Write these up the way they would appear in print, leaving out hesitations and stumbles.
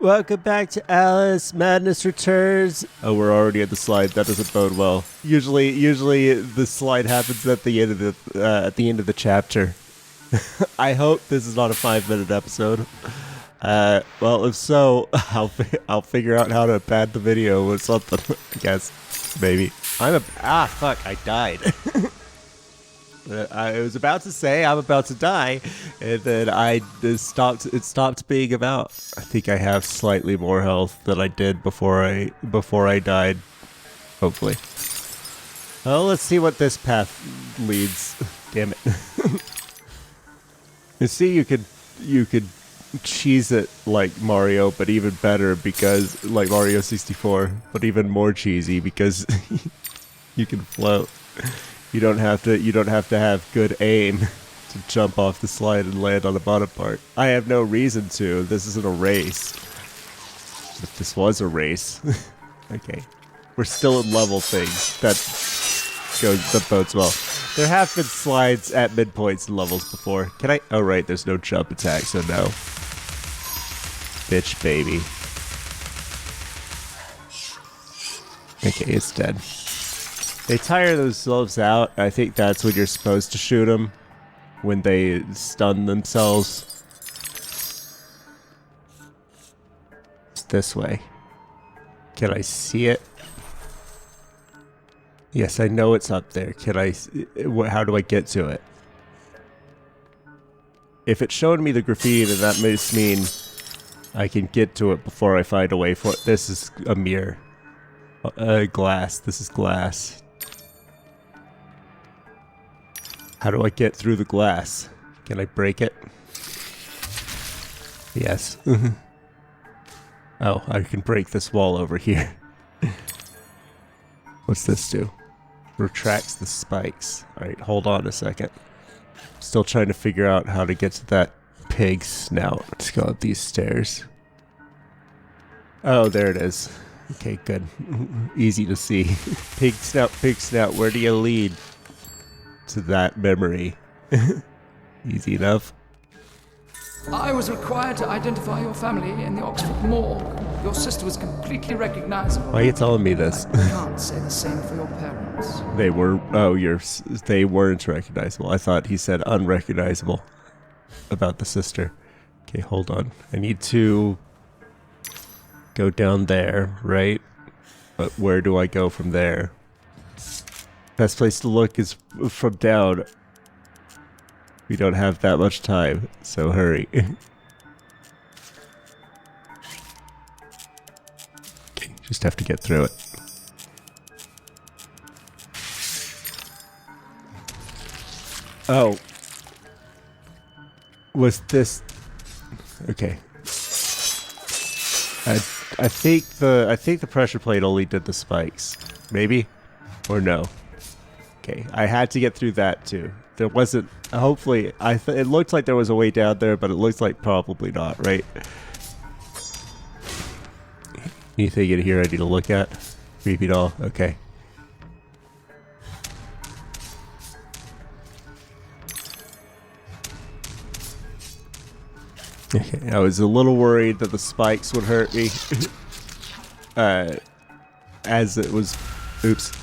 Welcome back to Alice Madness Returns. Oh, we're already at the slide. That doesn't bode well. Usually the slide happens at the end of the chapter. I hope this is not a 5-minute episode. Well, if so, I'll figure out how to pad the video with something. I guess, maybe. Fuck! I died. I was about to say I'm about to die, and then it stopped being about. I think I have slightly more health than I did before I died. Hopefully. Well, let's see what this path leads. Damn it. You see, you could cheese it like Mario, but even better because like Mario 64, but even more cheesy because you can float. You don't have to have good aim to jump off the slide and land on the bottom part. I have no reason to. This isn't a race. If this was a race. Okay. We're still in level things. That bodes well. There have been slides at midpoints in levels before. Can I? Oh right, there's no jump attack, so no. Bitch baby. Okay, it's dead. They tire themselves out. I think that's when you're supposed to shoot them. When they stun themselves. It's this way. Can I see it? Yes, I know it's up there. Can I... How do I get to it? If it showed me the graffiti, then that must mean I can get to it before I find a way for it. This is a mirror. Glass. This is glass. How do I get through the glass? Can I break it? Yes. Oh, I can break this wall over here. What's this do? Retracts the spikes. Alright, hold on a second. Still trying to figure out how to get to that pig snout. Let's go up these stairs. Oh, there it is. Okay, good. Easy to see. Pig snout, where do you lead? To that memory. Easy enough. I was required to identify your family in the Oxford morgue. Your sister was completely recognizable. Why are you telling me this? I can't say the same for your parents. They were... Oh, they weren't recognizable. I thought he said unrecognizable about the sister. Okay, hold on. I need to go down there, right? But where do I go from there? Best place to look is from down. We don't have that much time, so hurry. Okay, just have to get through it. Oh. Was this... Okay. I think the pressure plate only did the spikes. Maybe? Or no? Okay, I had to get through that too. There wasn't... Hopefully, it looked like there was a way down there, but it looks like probably not, right? Anything in here I need to look at? Creepy doll? Okay. Okay, I was a little worried that the spikes would hurt me. As it was... Oops.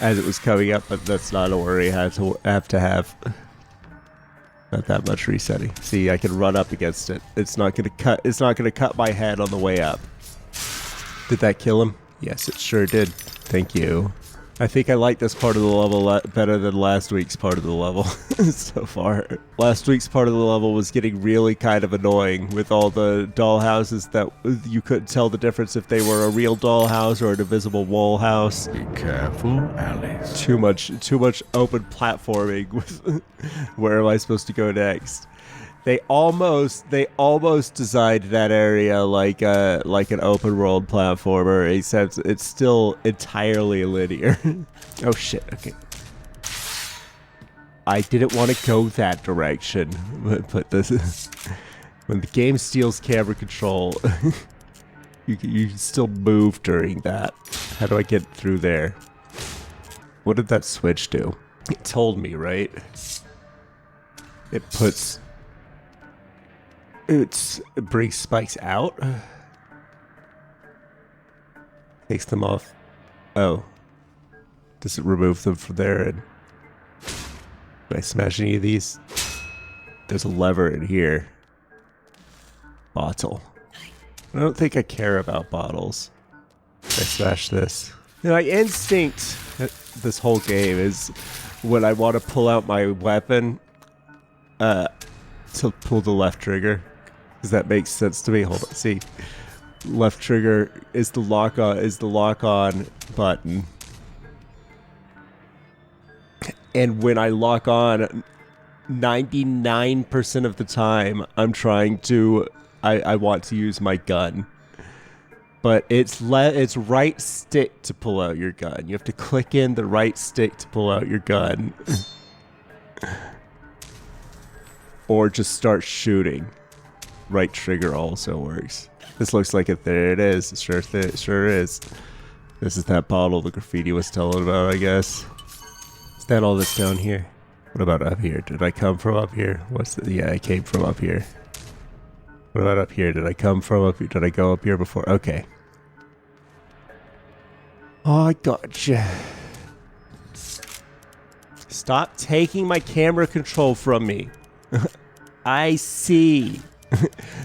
As it was coming up, but that's not a worry. I have to have not that much resetting. See, I can run up against it. It's not gonna cut. It's not gonna cut my head on the way up. Did that kill him? Yes, it sure did. Thank you. I think I like this part of the level better than last week's part of the level so far. Last week's part of the level was getting really kind of annoying with all the doll houses that you couldn't tell the difference if they were a real doll house or an invisible wall house. Be careful, Alice. Too much open platforming with where am I supposed to go next? They almost designed that area like an open world platformer, except it's still entirely linear. Oh shit, okay. I didn't want to go that direction, but this is... When the game steals camera control, you can still move during that. How do I get through there? What did that switch do? It told me, right? It puts... It brings spikes out. Takes them off. Oh. Does it remove them from there? And can I smash any of these? There's a lever in here. Bottle. I don't think I care about bottles. I smash this. My instinct this whole game is when I want to pull out my weapon, to pull the left trigger. Because that makes sense to me. Hold on, see. Left trigger is the lock on button. And when I lock on, 99% of the time I'm trying to I want to use my gun. But it's right stick to pull out your gun. You have to click in the right stick to pull out your gun. Or just start shooting. Right trigger also works. This looks like it. There it is. It sure is. This is that bottle the graffiti was telling about, I guess. Is that all that's down here? What about up here? Did I come from up here? Yeah, I came from up here. What about up here? Did I come from up here? Did I go up here before? Okay. Oh, I gotcha. Stop taking my camera control from me. I see.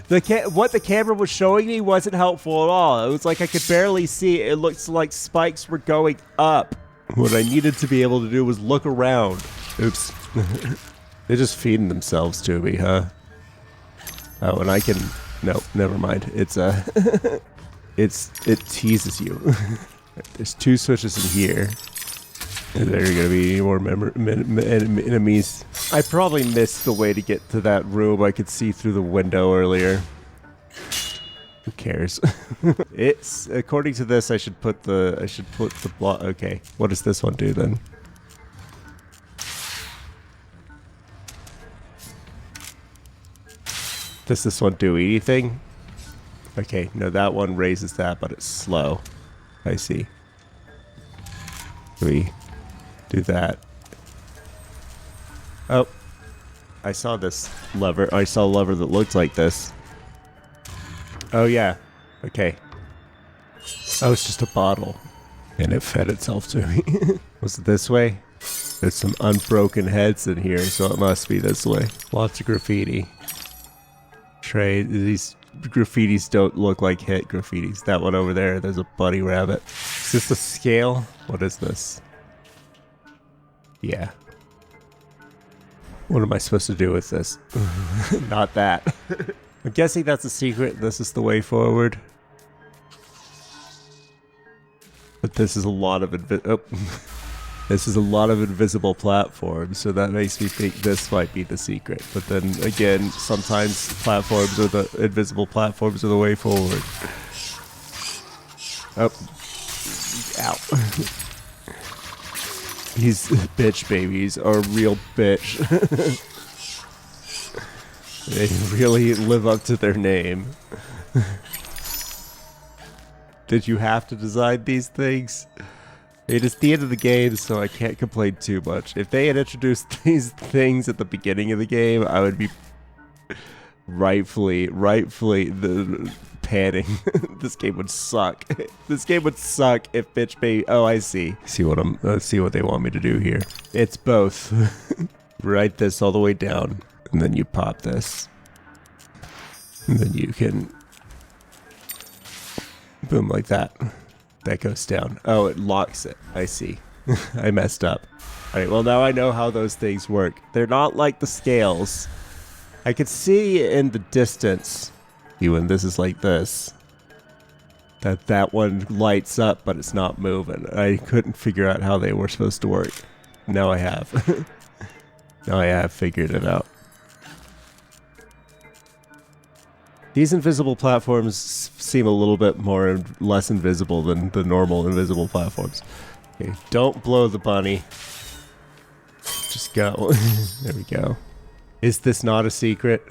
What the camera was showing me wasn't helpful at all. It was like I could barely see. It looked like spikes were going up. What I needed to be able to do was look around. Oops. They're just feeding themselves to me, huh? Oh, and I can... Nope, never mind. It teases you. There's 2 switches in here. Is there going to be any more enemies? I probably missed the way to get to that room I could see through the window earlier. Who cares? It's according to this I should put the block. Okay. What does this one do then? Does this one do anything? Okay, no, that one raises that, but it's slow. I see. We do that. Oh. I saw this lever. I saw a lever that looked like this. Oh, yeah. Okay. Oh, it's just a bottle. And it fed itself to me. Was it this way? There's some unbroken heads in here, so it must be this way. Lots of graffiti. These graffitis don't look like hit graffitis. That one over there, there's a bunny rabbit. Is this a scale? What is this? Yeah. What am I supposed to do with this? Not that. I'm guessing that's a secret. This is the way forward. But this is a lot of this is a lot of invisible platforms, so that makes me think this might be the secret. But then again, sometimes invisible platforms are the way forward. Oh. Ow. These bitch babies are a real bitch. They really live up to their name. Did you have to design these things? It is the end of the game, so I can't complain too much. If they had introduced these things at the beginning of the game, I would be rightfully panning. This game would suck. This game would suck if bitch baby. Oh, I see. Let's see what they want me to do here. It's both. Write this all the way down, and then you pop this, and then you can boom like that. That goes down. Oh, it locks it. I see. I messed up. Alright, well now I know how those things work. They're not like the scales. I could see in the distance, when this is like this, that one lights up, but it's not moving. I couldn't figure out how they were supposed to work. Now I have. Now I have figured it out. These invisible platforms seem a little bit less invisible than the normal invisible platforms. Okay, don't blow the bunny. Just go. There we go. Is this not a secret?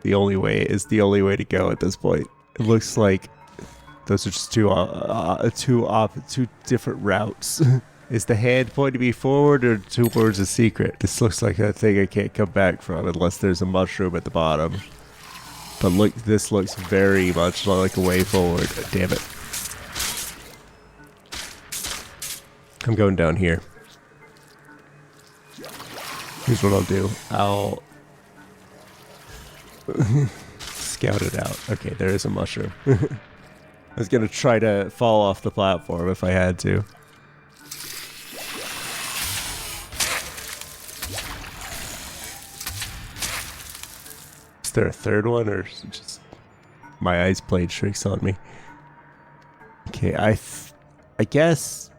The only way is the only way to go at this point. It looks like those are just two different routes. Is the hand pointing me forward or towards a secret? This looks like a thing I can't come back from unless there's a mushroom at the bottom. But look, this looks very much like a way forward. Damn it. I'm going down here. Here's what I'll do. I'll scout it out. Okay, there is a mushroom. I was gonna try to fall off the platform if I had to. Is there a third one, or is it just my eyes played tricks on me? Okay, I guess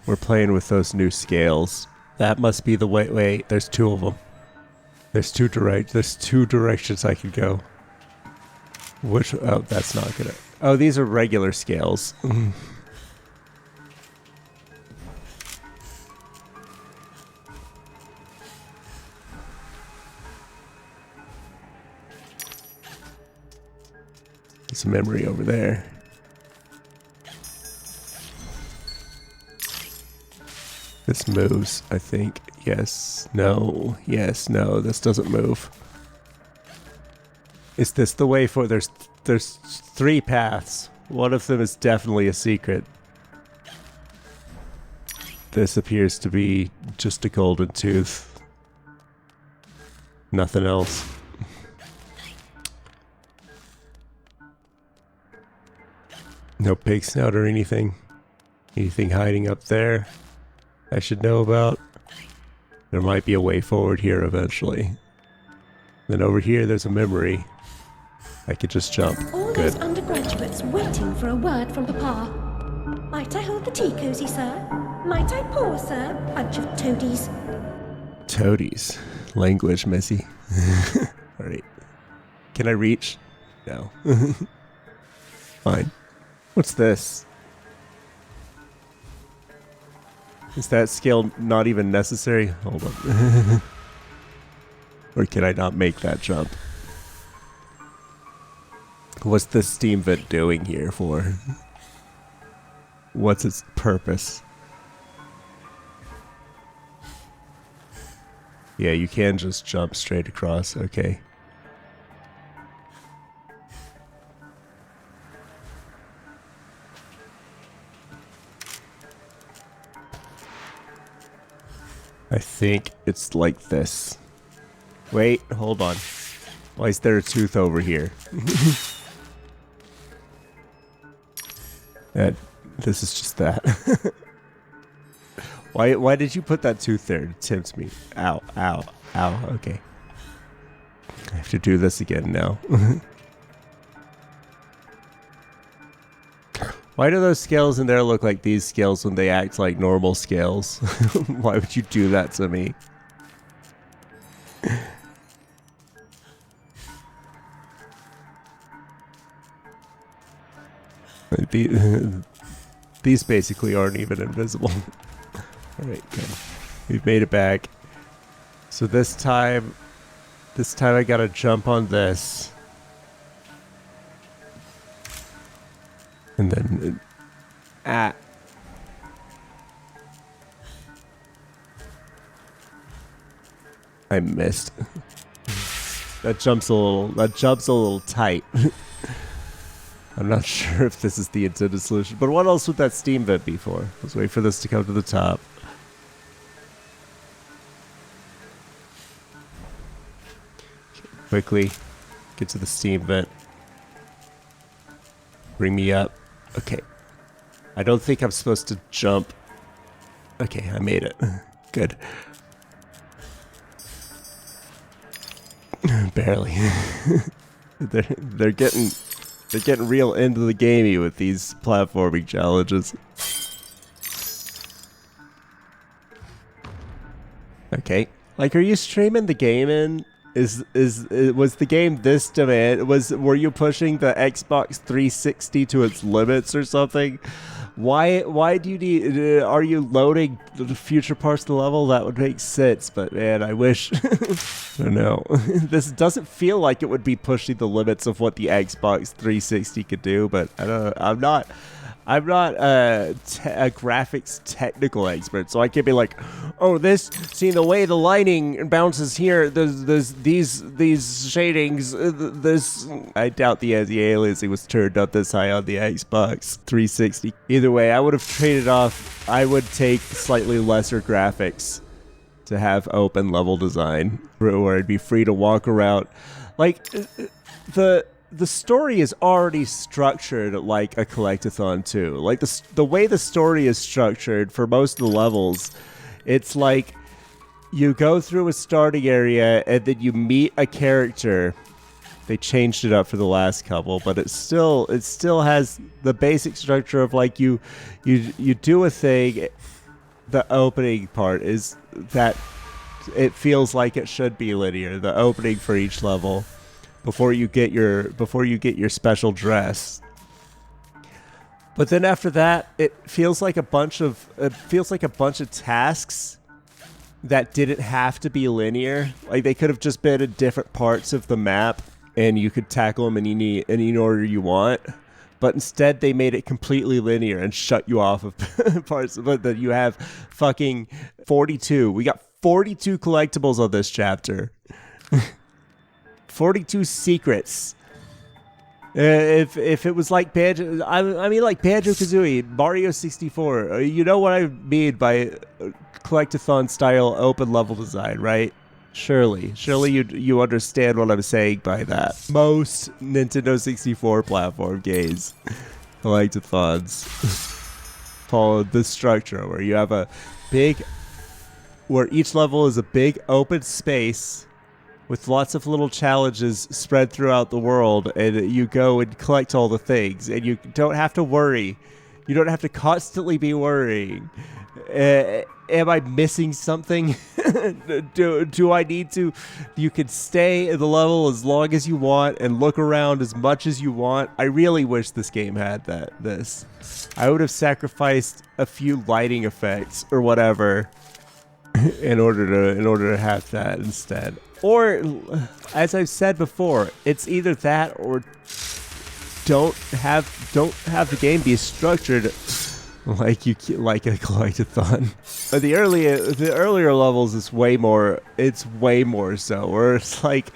we're playing with those new scales. That must be the way. Wait, there's two of them. There's two directions I can go. Which? Oh, that's not gonna. Oh, these are regular scales. There's a memory over there. This moves, I think. Yes, no, yes, no, this doesn't move. Is this the way for... There's 3 paths. One of them is definitely a secret. This appears to be just a golden tooth. Nothing else. No pig snout or anything. Anything hiding up there I should know about? There might be a way forward here eventually. Then over here there's a memory. I could just jump. All Good. those undergraduates waiting for a word from Papa. Might I hold the tea cosy, sir? Might I pour, sir? Bunch of toadies. Toadies. Language, Missy. Alright. Can I reach? No. Fine. What's this? Is that scale not even necessary? Hold on. Or can I not make that jump? What's the steam vent doing here for? What's its purpose? Yeah, you can just jump straight across. Okay. I think it's like this. Wait, hold on. Why is there a tooth over here? This is just that. Why did you put that tooth there to tempt me? Ow, ow, ow, okay. I have to do this again now. Why do those scales in there look like these scales when they act like normal scales? Why would you do that to me? These basically aren't even invisible. Alright, good. We've made it back. So this time I gotta jump on this. And then... I missed. That jumps a little tight. I'm not sure if this is the intended solution, but what else would that steam vent be for? Let's wait for this to come to the top. Quickly, get to the steam vent. Bring me up. Okay. I don't think I'm supposed to jump. Okay, I made it. Good. Barely. They're getting real into the gamey with these platforming challenges. Okay. Like, are you streaming the game in? Was the game this demand? Were you pushing the Xbox 360 to its limits or something? Why do you need? Are you loading the future parts of the level? That would make sense, but man, I wish. I don't know. This doesn't feel like it would be pushing the limits of what the Xbox 360 could do, but I don't know. I'm not a graphics technical expert, so I can't be like, oh, see the way the lighting bounces here, there's these shadings, this. I doubt the aliasing was turned up this high on the Xbox 360. Either way, I would have traded off. I would take slightly lesser graphics to have open level design, where I'd be free to walk around, like the story is already structured like a collectathon too. Like the way the story is structured for most of the levels, it's like you go through a starting area and then you meet a character. They changed it up for the last couple, but it still has the basic structure of like you do a thing. The opening part is that it feels like it should be linear. The opening for each level. Before you get your special dress. But then after that, it feels like a bunch of tasks that didn't have to be linear. Like they could have just been in different parts of the map, and you could tackle them in any order you want. But instead, they made it completely linear and shut you off of parts of it. That you have fucking 42. We got 42 collectibles on this chapter. 42 secrets. If it was like Banjo, I mean like Banjo-Kazooie, Mario 64, you know what I mean by collectathon style open level design, right? Surely you understand what I'm saying by that. Most Nintendo 64 platform games, collectathons, follow this structure where you have where each level is a big open space with lots of little challenges spread throughout the world, and you go and collect all the things, and you don't have to worry. You don't have to constantly be worrying. Am I missing something? do I need to? You can stay in the level as long as you want and look around as much as you want. I really wish this game had this. I would have sacrificed a few lighting effects or whatever in order to have that instead. Or, as I've said before, it's either that or don't have the game be structured like a collectathon. The earlier levels is way more so, where it's like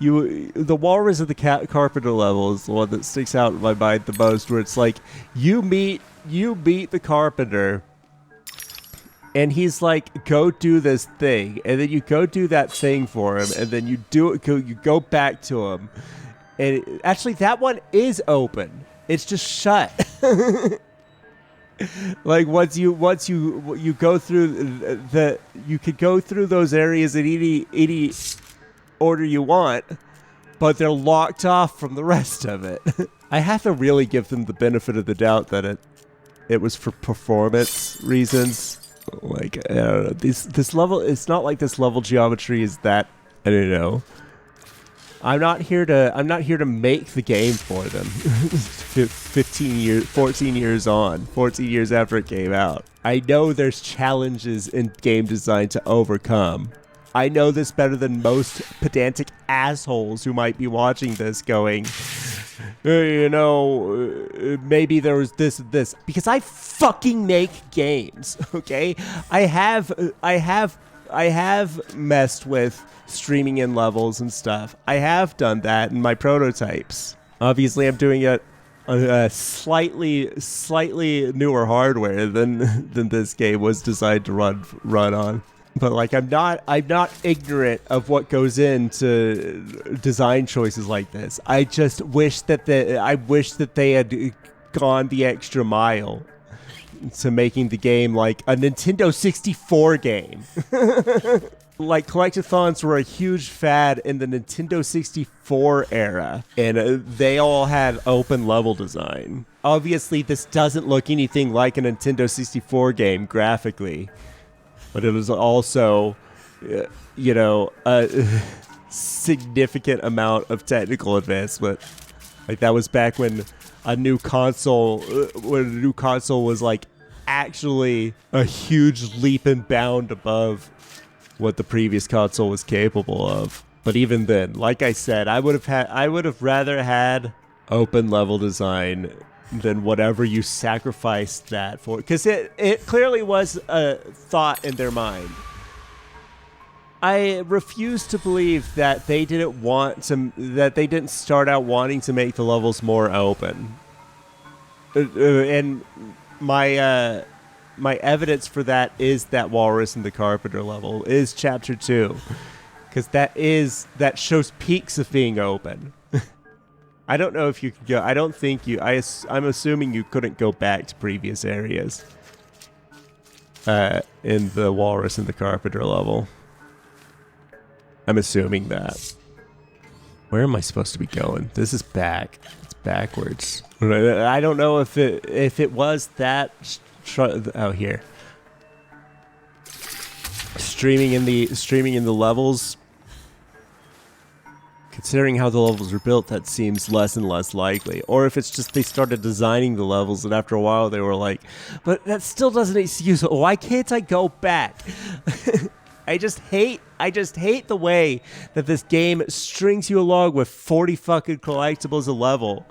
the Walrus of the Carpenter level is the one that sticks out in my mind the most, where it's like you meet the Carpenter. And he's like, go do this thing. And then you go do that thing for him. And then you go back to him. And actually, that one is open. It's just shut. Like once you go through you could go through those areas in any order you want, but they're locked off from the rest of it. I have to really give them the benefit of the doubt that it was for performance reasons. Like I don't know, this level, it's not like this level geometry is that, I don't know. I'm not here to make the game for them. 14 years after it came out. I know there's challenges in game design to overcome. I know this better than most pedantic assholes who might be watching this going, maybe there was this and this, because I fucking make games, okay? I have messed with streaming in levels and stuff. I have done that in my prototypes. Obviously, I'm doing it on a slightly newer hardware than this game was designed to run on. But like, I'm not ignorant of what goes into design choices like this. I just wish that they had gone the extra mile to making the game like a Nintendo 64 game. Like, collectathons were a huge fad in the Nintendo 64 era, and they all had open level design. Obviously, this doesn't look anything like a Nintendo 64 game graphically. But it was also, a significant amount of technical advancement. Like, that was back when a new console was like actually a huge leap and bound above what the previous console was capable of. But even then, like I said, I would have rather had open level design than whatever you sacrificed that for. Because it clearly was a thought in their mind. I refuse to believe that they didn't start out wanting to make the levels more open. And my evidence for that is that Walrus and the Carpenter level is chapter 2, because that shows peaks of being open. I don't know if you could go. I don't think you. I'm assuming you couldn't go back to previous areas in the Walrus and the Carpenter level. I'm assuming that. Where am I supposed to be going? This is back. It's backwards. I don't know if it was that. Oh, here. Streaming in the levels. Considering how the levels were built, that seems less and less likely. Or if it's just they started designing the levels, and after a while they were like, but that still doesn't excuse. Why can't I go back? I just hate the way that this game strings you along with 40 fucking collectibles a level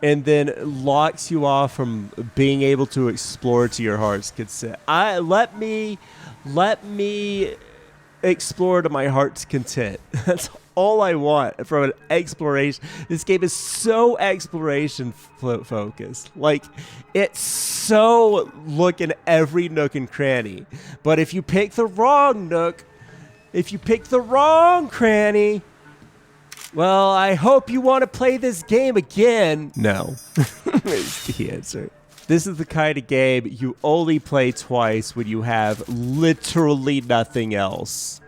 and then locks you off from being able to explore to your heart's content. Let me explore to my heart's content. That's all I want from an exploration. This game is so exploration focused. Like, it's so look in every nook and cranny. But if you pick the wrong nook, if you pick the wrong cranny, well, I hope you want to play this game again. No, is the answer. This is the kind of game you only play twice when you have literally nothing else.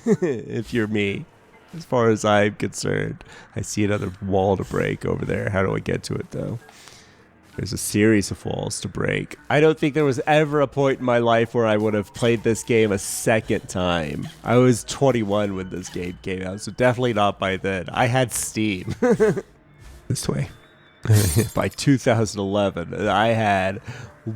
If you're me. As far as I'm concerned. I see another wall to break over there. How do I get to it, though? There's a series of walls to break. I don't think there was ever a point in my life where I would have played this game a second time. I was 21 when this game came out, so definitely not by then. I had Steam. This way. By 2011, I had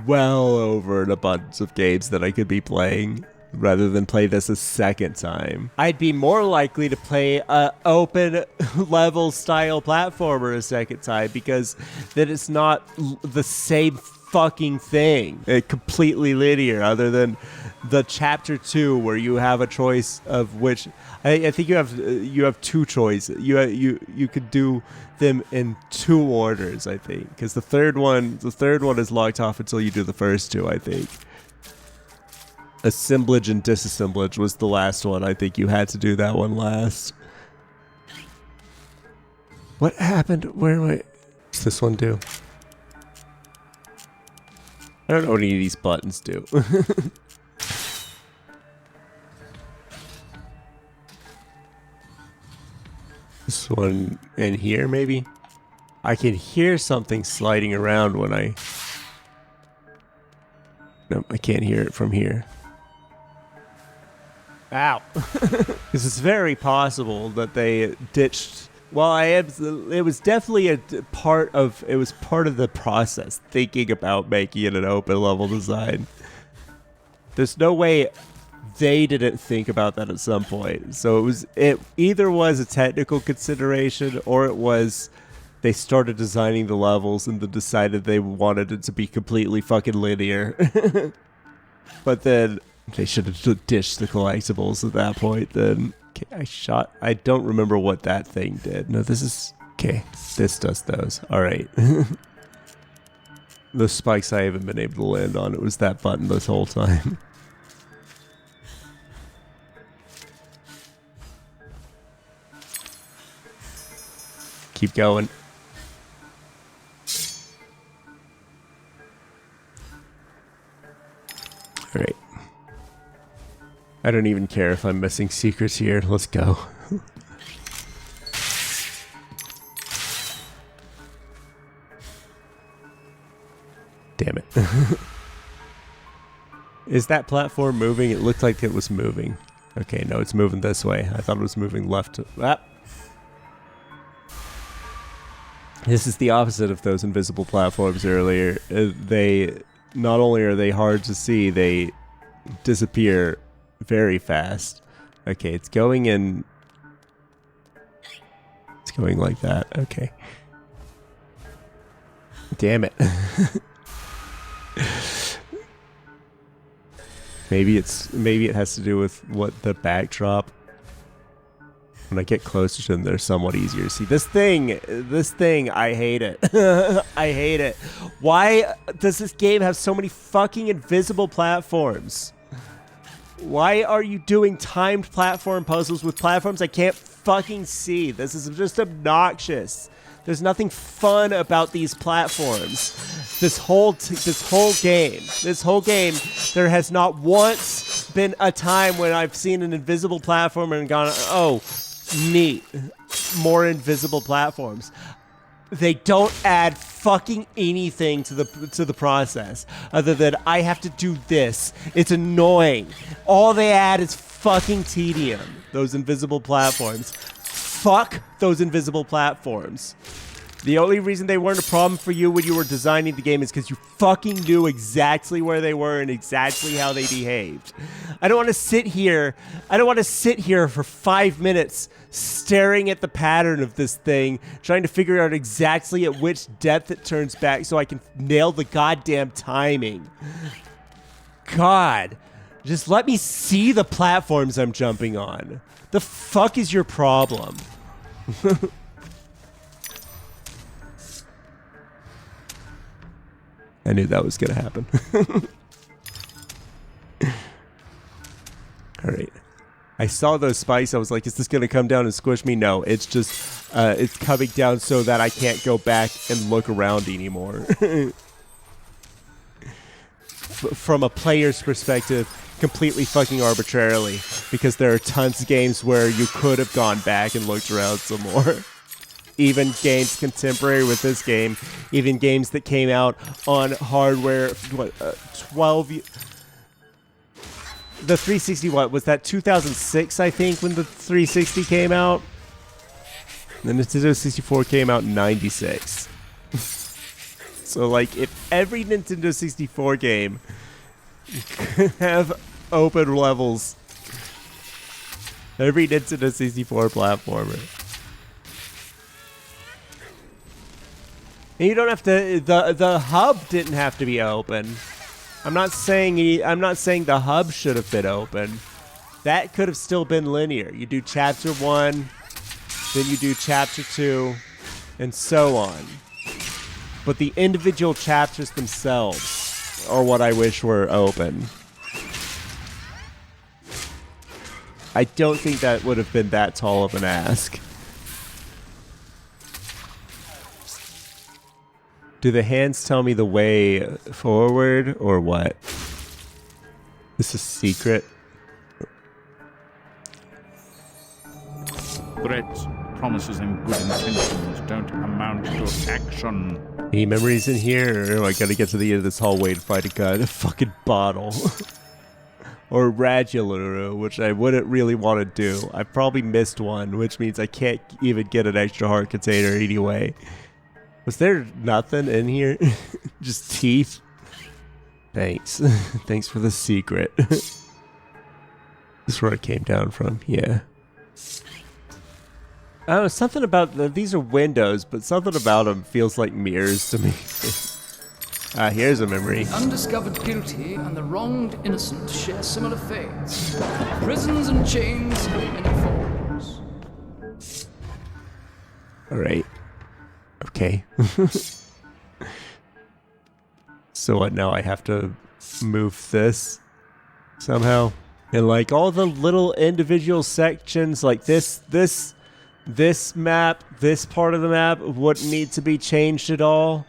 well over an abundance of games that I could be playing. Rather than play this a second time. I'd be more likely to play a open level style platformer a second time because then it's not the same fucking thing. Completely linear, other than the chapter 2 where you have a choice of which I think you have two choices. You could do them in 2 orders, I think, because the third one is locked off until you do the first 2, I think. Assemblage and disassemblage was the last one. I think you had to do that one last. What happened? Where am I? What's this one do? I don't know what any of these buttons do. This one in here, maybe? I can hear something sliding around when I... No, I can't hear it from here. Ow. Because it's very possible that they ditched... Well, it was definitely part of the process, thinking about making it an open level design. There's no way they didn't think about that at some point. So it either was a technical consideration or it was they started designing the levels and then decided they wanted it to be completely fucking linear. But then they should have ditched the collectibles at that point then. Okay, I don't remember what that thing did. No, this is... Okay, this does those. Alright. Those spikes I haven't been able to land on. It was that button this whole time. Keep going. Alright. I don't even care if I'm missing secrets here. Let's go. Damn it. Is that platform moving? It looked like it was moving. Okay, no, it's moving this way. I thought it was moving left to... Ah. This is the opposite of those invisible platforms earlier. They... Not only are they hard to see, they disappear very fast. Okay, it's going in... It's going like that. Okay. Damn it. Maybe it has to do with what the backdrop. When I get closer to them, they're somewhat easier to see. This thing, I hate it. I hate it. Why does this game have so many fucking invisible platforms? Why are you doing timed platform puzzles with platforms I can't fucking see? This is just obnoxious. There's nothing fun about these platforms. This whole game, there has not once been a time when I've seen an invisible platform and gone, oh, neat, more invisible platforms. They don't add fucking anything to the process other than I have to do this. It's annoying. All they add is fucking tedium. Those invisible platforms. Fuck those invisible platforms. The only reason they weren't a problem for you when you were designing the game is because you fucking knew exactly where they were and exactly how they behaved. I don't want to sit here for 5 minutes staring at the pattern of this thing, trying to figure out exactly at which depth it turns back so I can nail the goddamn timing. God, just let me see the platforms I'm jumping on. The fuck is your problem? I knew that was going to happen. All right. I saw those spikes. I was like, is this going to come down and squish me? No, it's just, it's coming down so that I can't go back and look around anymore. From a player's perspective, completely fucking arbitrarily, because there are tons of games where you could have gone back and looked around some more. Even games contemporary with this game, even games that came out on hardware, what, 12... The 360, what, was that 2006, I think, when the 360 came out? The Nintendo 64 came out in 96. So, like, if every Nintendo 64 game could have open levels, every Nintendo 64 platformer. And you don't have to, the hub didn't have to be open. I'm not saying the hub should have been open. That could have still been linear. You do chapter 1, then you do chapter 2, and so on. But the individual chapters themselves are what I wish were open. I don't think that would have been that tall of an ask. Do the hands tell me the way forward or what? This is secret. Threats, promises, and good intentions don't amount to action. Any memories in here? Or I gotta get to the end of this hallway to find a fucking bottle. Or Raduluru, which I wouldn't really want to do. I probably missed one, which means I can't even get an extra heart container anyway. Was there nothing in here? Just teeth? Thanks. Thanks for the secret. This is where it came down from, yeah. I don't know, something about... these are windows, but something about them feels like mirrors to me. Here's a memory. The undiscovered guilty and the wronged innocent share similar fates. Prisons and chains in many forms. Alright. Okay. So what, now I have to move this somehow? And like all the little individual sections, like this map, this part of the map wouldn't need to be changed at all.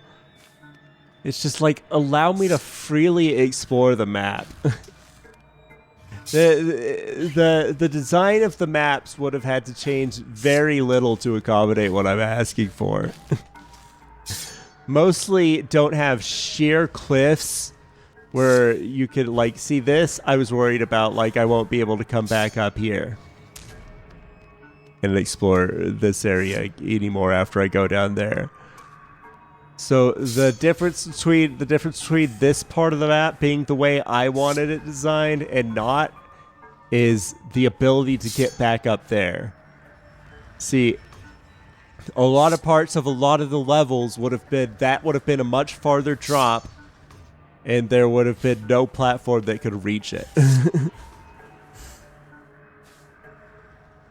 It's just like, allow me to freely explore the map. The design of the maps would have had to change very little to accommodate what I'm asking for. Mostly don't have sheer cliffs where you could like see this. I was worried about like I won't be able to come back up here and explore this area anymore after I go down there. So the difference between this part of the map being the way I wanted it designed and not is the ability to get back up there. See, A lot of parts of a lot of the levels would have been a much farther drop, and there would have been no platform that could reach it.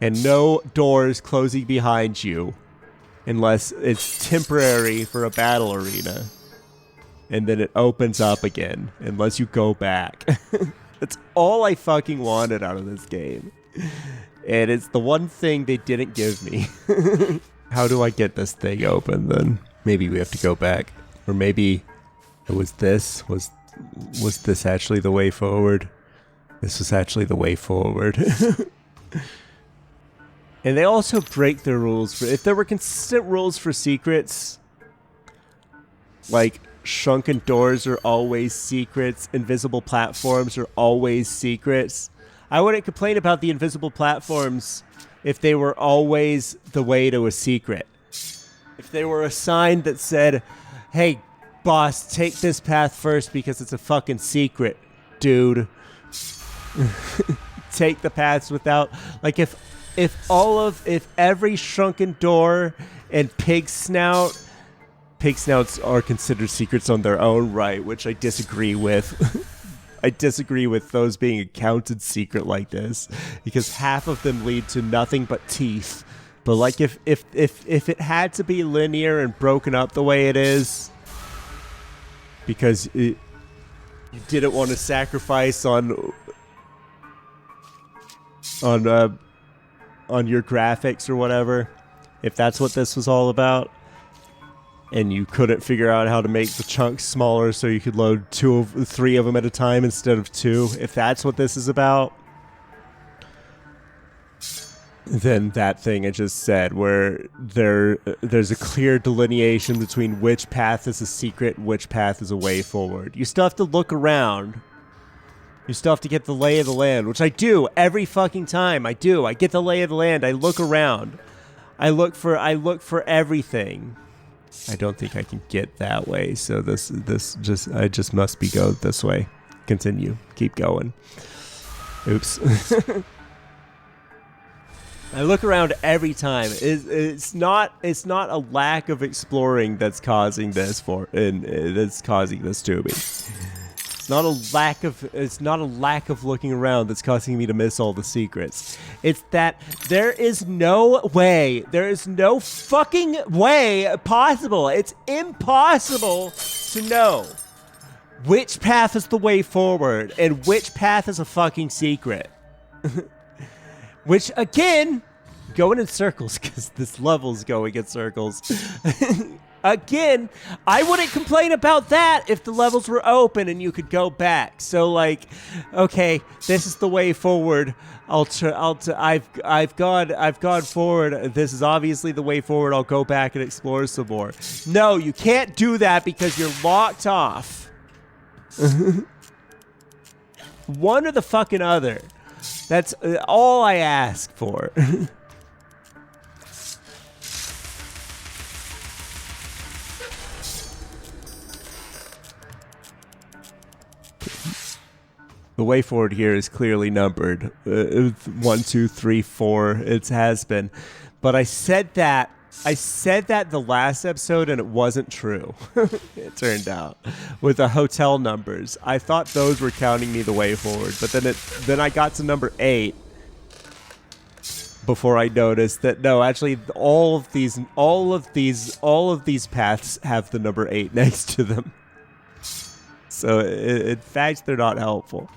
And no doors closing behind you unless it's temporary for a battle arena. And then it opens up again unless you go back. That's all I fucking wanted out of this game. And it's the one thing they didn't give me. How do I get this thing open then? Maybe we have to go back. Or maybe it was this. Was this actually the way forward? This was actually the way forward. And they also break their rules. If there were consistent rules for secrets, like shrunken doors are always secrets, invisible platforms are always secrets, I wouldn't complain about the invisible platforms if they were always the way to a secret. If they were a sign that said, hey, boss, take this path first because it's a fucking secret, dude. Take the paths without... Like, if every shrunken door and pig snouts are considered secrets on their own right, which I disagree with. I disagree with those being a counted secret like this, because half of them lead to nothing but teeth. But like if it had to be linear and broken up the way it is, because you didn't want to sacrifice on your graphics or whatever, if that's what this was all about, and you couldn't figure out how to make the chunks smaller so you could load 3 of them at a time instead of 2, if that's what this is about, then that thing I just said, where there's a clear delineation between which path is a secret and which path is a way forward. You still have to look around. You still have to get the lay of the land, which I do every fucking time. I do. I get the lay of the land. I look around. I look for everything. I don't think I can get that way, so I just must be go this way. Continue. Keep going. Oops. I look around every time. It's not a lack of exploring that's causing this that's causing this to me. It's not a lack of looking around that's causing me to miss all the secrets. It's that there is no fucking way possible. It's impossible to know which path is the way forward and which path is a fucking secret. Which, again, going in circles, because this level's going in circles. Again, I wouldn't complain about that if the levels were open and you could go back. So, like, okay, this is the way forward. I've gone forward. This is obviously the way forward. I'll go back and explore some more. No, you can't do that because you're locked off. One or the fucking other. That's all I ask for. The way forward here is clearly numbered. 1, 2, 3, 4. It has been. But I said that the last episode and it wasn't true. It turned out. With the hotel numbers. I thought those were counting me the way forward, but then I got to number 8 before I noticed that no, actually all of these paths have the number 8 next to them. So in fact they're not helpful.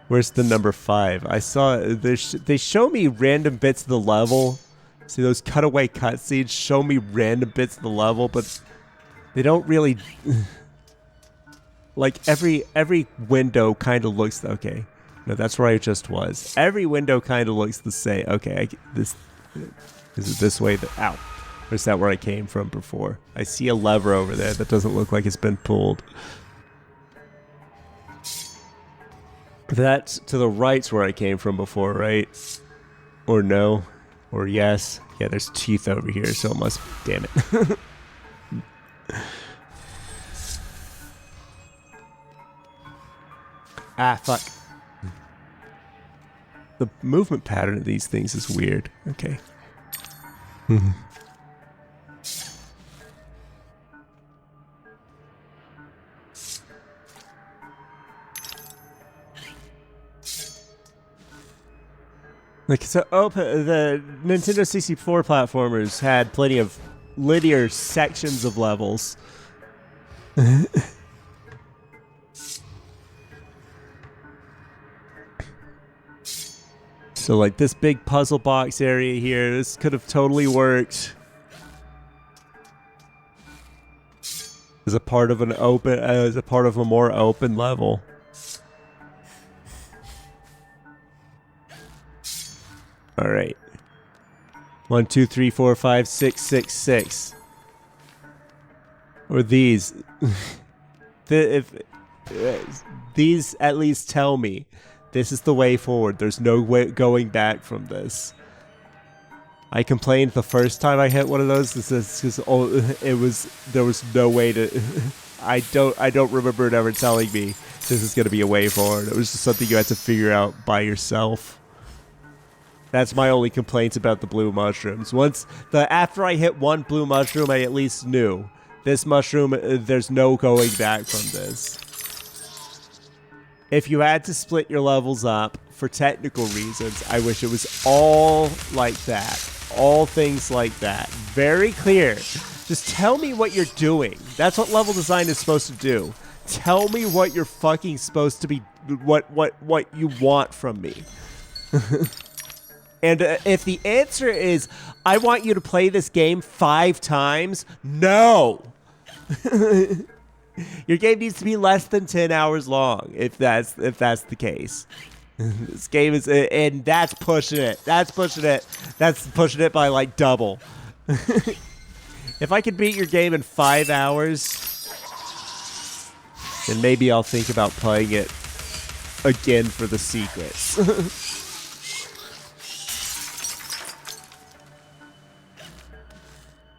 Where's the number 5? I saw they show me random bits of the level. See, those cutaway cutscenes show me random bits of the level, but they don't really... Like, every window kind of looks... Okay. No, that's where I just was. Every window kind of looks the same. Okay, is it this way? Ow. Or is that where I came from before? I see a lever over there that doesn't look like it's been pulled. That's to the right's where I came from before, right? Or no? Or yes? Yeah, there's teeth over here, so it must... Damn it. Ah, fuck. The movement pattern of these things is weird. Okay. Like, so open, the Nintendo 64 platformers had plenty of linear sections of levels. So like this big puzzle box area here, this could have totally worked as a part of an open, as a part of a more open level. All right. 1, 2, 3, 4, 5, 6, 6, 6. Or these. If these at least tell me this is the way forward. There's no way going back from this. I complained the first time I hit one of those. This is because there was no way to. I don't remember it ever telling me this is going to be a way forward. It was just something you had to figure out by yourself. That's my only complaints about the blue mushrooms. After I hit one blue mushroom, I at least knew this mushroom. There's no going back from this. If you had to split your levels up for technical reasons, I wish it was all like that. All things like that. Very clear. Just tell me what you're doing. That's what level design is supposed to do. Tell me what you're fucking supposed to be, what you want from me. And if the answer is, I want you to play this game 5 times, no. Your game needs to be less than 10 hours long, if that's the case. This game is, and that's pushing it. That's pushing it by like double. If I could beat your game in 5 hours, then maybe I'll think about playing it again for the secrets.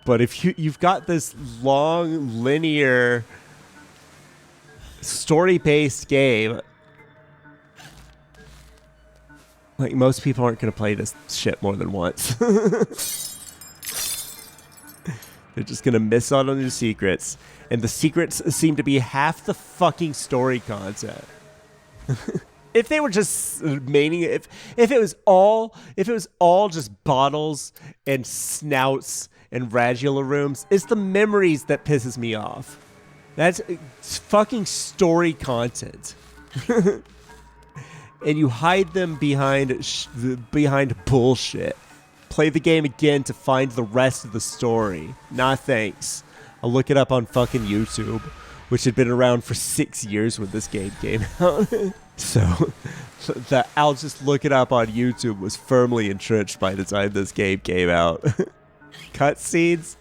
But if you've got this long, linear, story-based game, like, most people aren't going to play this shit more than once. They're just going to miss out on the secrets. And the secrets seem to be half the fucking story content. If they were just if it was all just bottles and snouts and radula rooms, it's the memories that pisses me off. That's fucking story content. And you hide them behind bullshit. Play the game again to find the rest of the story. Nah, thanks. I'll look it up on fucking YouTube, which had been around for 6 years when this game came out. So the I'll just look it up on YouTube was firmly entrenched by the time this game came out. Cutscenes,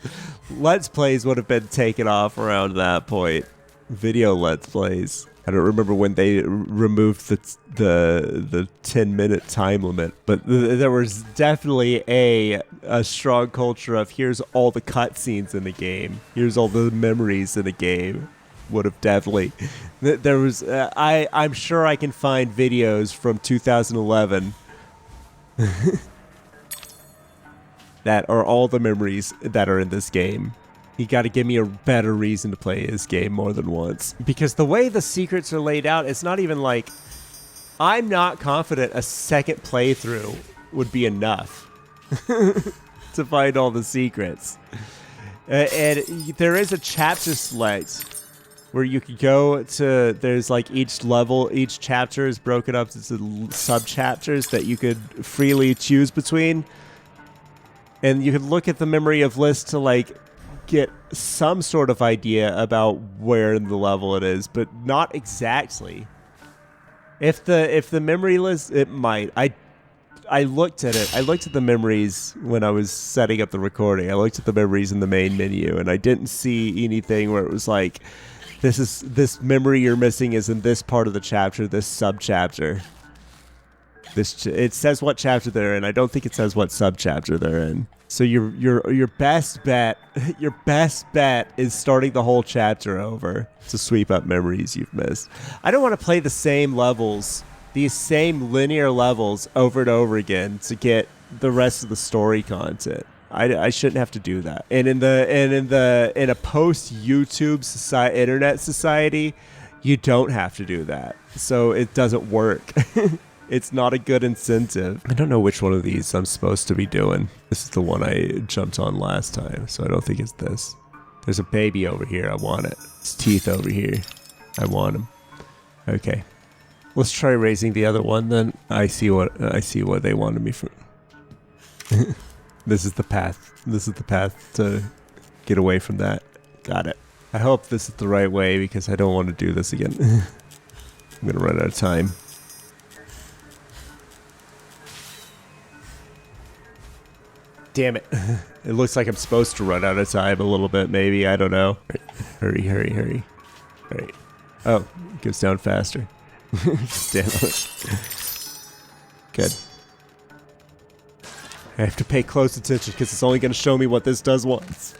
Let's Plays would have been taken off around that point. Video Let's Plays. I don't remember when they removed the 10-minute time limit, but there was definitely a strong culture of here's all the cutscenes in the game, here's all the memories in the game. Would have definitely. There was. I'm sure I can find videos from 2011 that are all the memories that are in this game. You got to give me a better reason to play this game more than once. Because the way the secrets are laid out, it's not even like... I'm not confident a second playthrough would be enough to find all the secrets. And there is a chapter select where you could go to... There's like each level, each chapter is broken up into sub-chapters that you could freely choose between. And you could look at the memory of list to like... get some sort of idea about where in the level it is, but not exactly. If the memory list, it might. I looked at it. I looked at the memories when I was setting up the recording. I looked at the memories in the main menu, and I didn't see anything where it was like, this memory you're missing is in this part of the chapter, this sub-chapter. It says what chapter they're in. I don't think it says what sub-chapter they're in. So your best bet is starting the whole chapter over to sweep up memories you've missed. I don't want to play the same levels, these same linear levels over and over again to get the rest of the story content. I shouldn't have to do that. And in a post YouTube internet society, you don't have to do that. So it doesn't work. It's not a good incentive. I don't know which one of these I'm supposed to be doing. This is the one I jumped on last time, so I don't think it's this. There's a baby over here. I want it. His teeth over here. I want him. Okay. Let's try raising the other one then. I see what they wanted me from. This is the path. This is the path to get away from that. Got it. I hope this is the right way because I don't want to do this again. I'm gonna run out of time. Damn it. It looks like I'm supposed to run out of time a little bit, maybe. I don't know. Hurry, hurry, hurry. Alright. Oh, it goes down faster. Stand on it. Good. I have to pay close attention because it's only going to show me what this does once.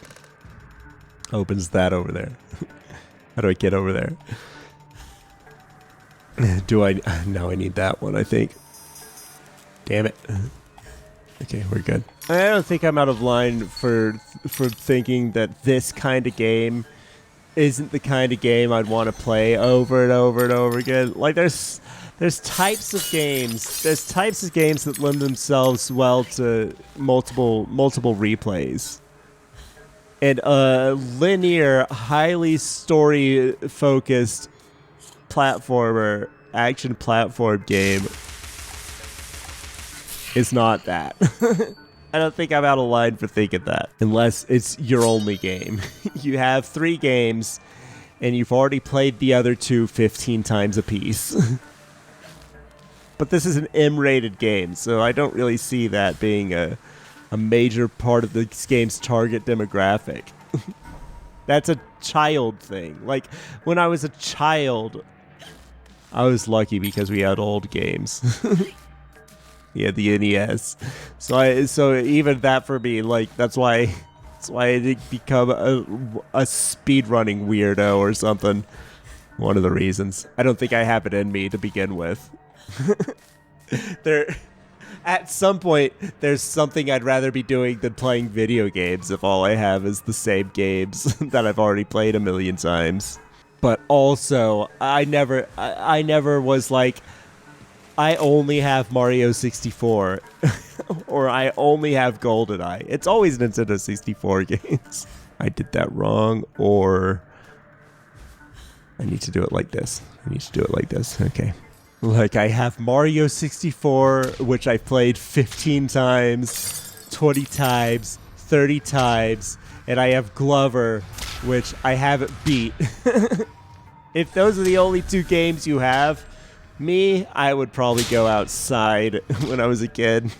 Opens that over there. How do I get over there? Do I? Now I need that one, I think. Damn it. Okay, we're good. I don't think I'm out of line for thinking that this kind of game isn't the kind of game I'd want to play over and over and over again. Like there's types of games. There's types of games that lend themselves well to multiple replays. And a linear, highly story-focused platformer, action platform game is not that. I don't think I'm out of line for thinking that. Unless it's your only game. You have 3 games, and you've already played the other 2 15 times apiece. But this is an M-rated game, so I don't really see that being a major part of this game's target demographic. That's a child thing. Like, when I was a child, I was lucky because we had old games. Yeah, the NES. So even that for me, like that's why I didn't become a speedrunning weirdo or something. One of the reasons. I don't think I have it in me to begin with. At some point, there's something I'd rather be doing than playing video games if all I have is the same games that I've already played a million times. But also, I never was like, I only have Mario 64, or I only have GoldenEye. It's always Nintendo 64 games. I did that wrong, or I need to do it like this. Okay. Like, I have Mario 64, which I played 15 times, 20 times, 30 times, and I have Glover, which I haven't beat. If those are the only 2 games you have, me, I would probably go outside when I was a kid.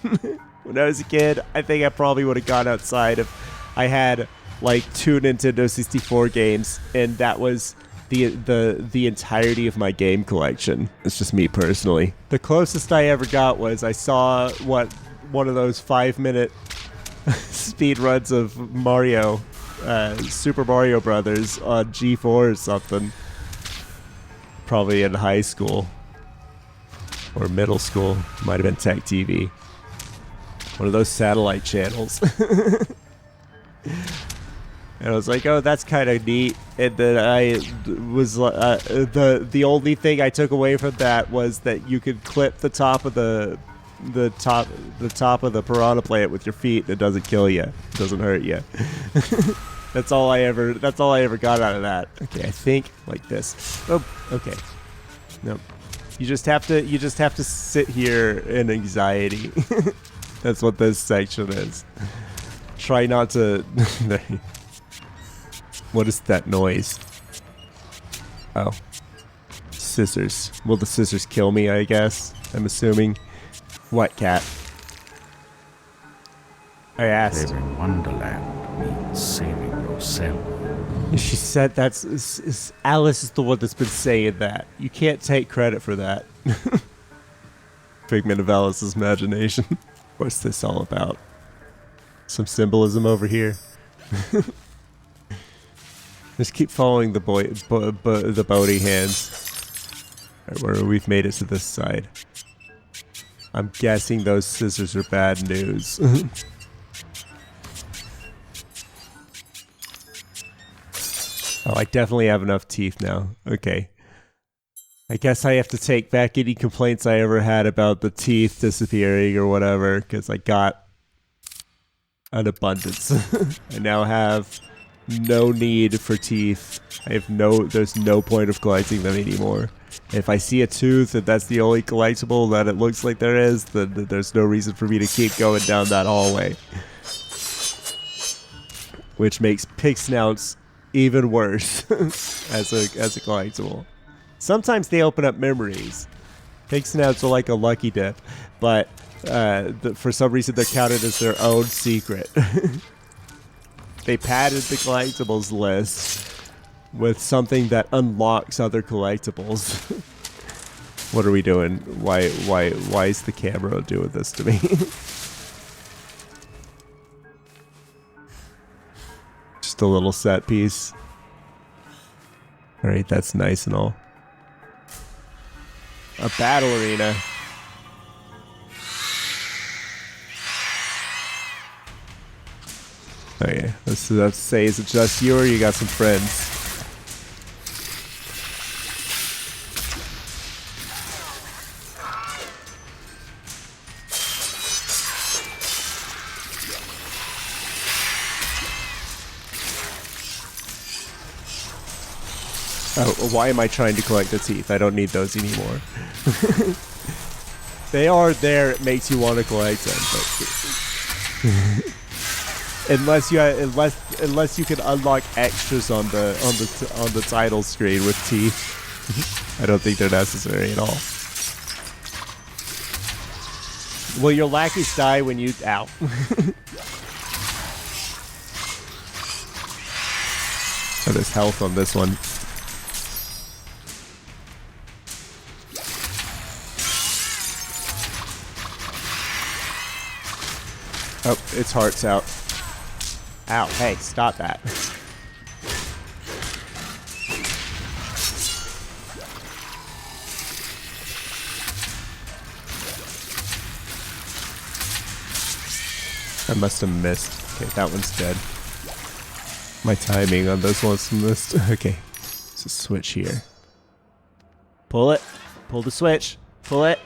When I was a kid, I think I probably would have gone outside if I had like 2 Nintendo 64 games, and that was the entirety of my game collection. It's just me personally. The closest I ever got was I saw one of those 5-minute speed runs of Mario, Super Mario Brothers on G4 or something. Probably in high school. Or middle school. Might have been Tech TV. One of those satellite channels. And I was like, oh, that's kind of neat. And then I was the only thing I took away from that was that you could clip the top of the top of the piranha plant with your feet and it doesn't kill you. It doesn't hurt you. That's all I ever got out of that. Okay, I think like this. Oh, okay. Nope. You just have to sit here in anxiety. That's what this section is. Try not to. What is that noise? Oh, scissors. Will the scissors kill me? I guess. I'm assuming. What, cat? I asked. Saving Wonderland means saving yourself. She said that's Alice is the one that's been saying that. You can't take credit for that. Figment of Alice's imagination. What's this all about? Some symbolism over here. Just keep following the boaty hands. Alright, we've made it to this side. I'm guessing those scissors are bad news. Oh, I definitely have enough teeth now. Okay. I guess I have to take back any complaints I ever had about the teeth disappearing or whatever, because I got an abundance. I now have no need for teeth. There's no point of collecting them anymore. If I see a tooth and that's the only collectible that it looks like there is, then there's no reason for me to keep going down that hallway. Which makes pig snouts even worse as a collectible. Sometimes they open up memories. Pig snouts are like a lucky dip, but for some reason they're counted as their own secret. They padded the collectibles list with something that unlocks other collectibles. What are we doing? Why is the camera doing this to me? Just a little set piece. Alright, that's nice and all. A battle arena. Oh yeah, let's say, is it just you or you got some friends? Oh, why am I trying to collect the teeth? I don't need those anymore. They are there, it makes you want to collect them, but unless you can unlock extras on the title screen with teeth, I don't think they're necessary at all. Will your lackeys die when you ow? Oh, there's health on this one. Oh, its heart's out. Ow, hey, stop that. I must have missed. Okay, that one's dead. My timing on this one's missed. Okay, let's just switch here. Pull it. Pull the switch. Pull it.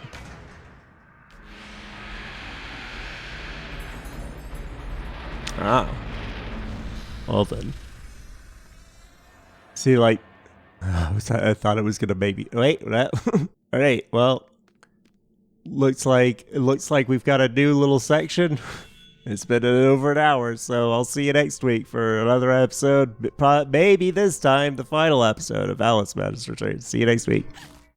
Oh. Well then. See, like, I thought it was gonna maybe wait. All right. Well, looks like we've got a new little section. It's been over an hour, so I'll see you next week for another episode. Maybe this time the final episode of Alice Matters Returns. See you next week.